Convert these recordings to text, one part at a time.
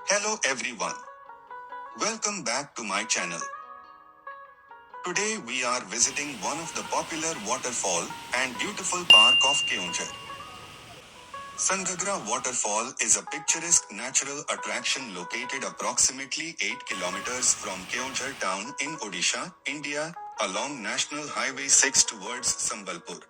Hello everyone. Welcome back to my channel. Today we are visiting one of the popular waterfall and beautiful park of Keonjhar. Sanaghagara Waterfall is a picturesque natural attraction located approximately 8 kilometers from Keonjhar town in Odisha, India, along National Highway 6 towards Sambalpur.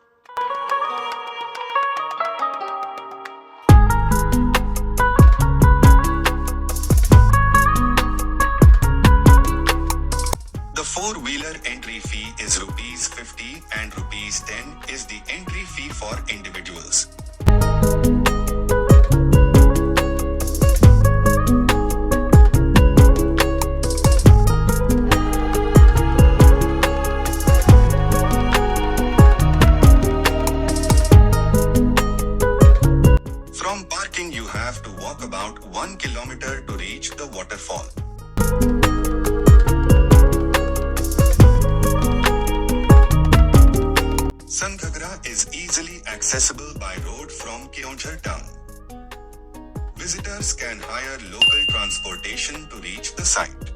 The four-wheeler entry fee is Rs 50 and Rs 10 is the entry fee for individuals. From parking you have to walk about 1 kilometer to reach the waterfall. Sanaghagara is easily accessible by road from Keonjhar town. Visitors can hire local transportation to reach the site.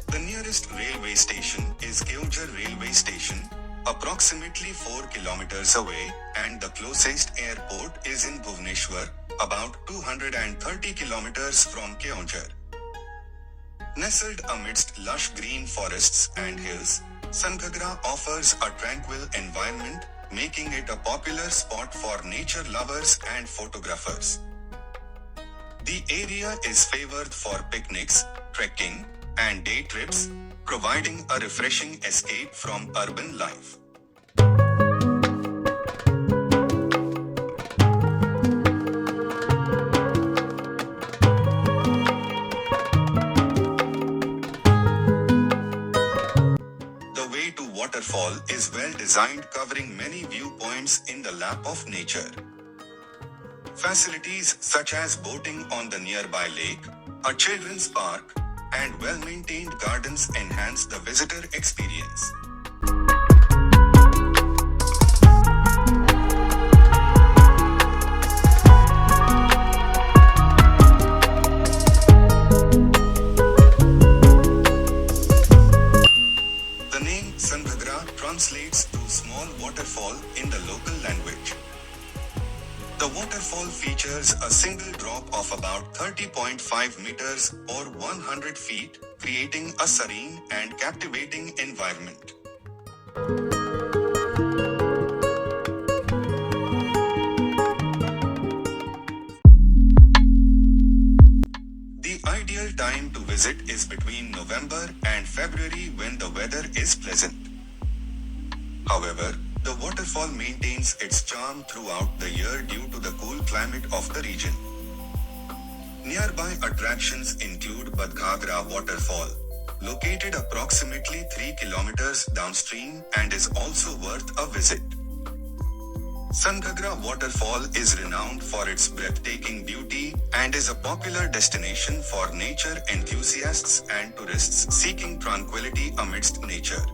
The nearest railway station is Keonjhar Railway Station, approximately 4 kilometers away, and the closest airport is in Bhubaneswar, about 230 kilometers from Keonjhar. Nestled amidst lush green forests and hills, Sanaghagara offers a tranquil environment, making it a popular spot for nature lovers and photographers. The area is favored for picnics, trekking, and day trips, providing a refreshing escape from urban life. The way to waterfall is well designed, covering many viewpoints in the lap of nature. Facilities such as boating on the nearby lake, a children's park, and well-maintained gardens enhance the visitor experience. The name Sanaghagara translates to small waterfall in the local language. The waterfall features a single drop of about 30.5 meters or 100 feet, creating a serene and captivating environment. The ideal time to visit is between November and February when the weather is pleasant. However, the waterfall maintains its charm throughout the year due to the cool climate of the region. Nearby attractions include Sanaghagara Waterfall, located approximately 3 kilometers downstream and is also worth a visit. Sanaghagara Waterfall is renowned for its breathtaking beauty and is a popular destination for nature enthusiasts and tourists seeking tranquility amidst nature.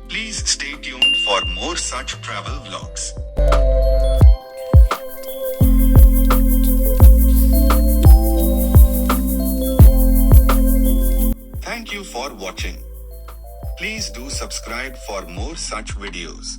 Please stay tuned for more such travel vlogs. Thank you for watching. Please do subscribe for more such videos.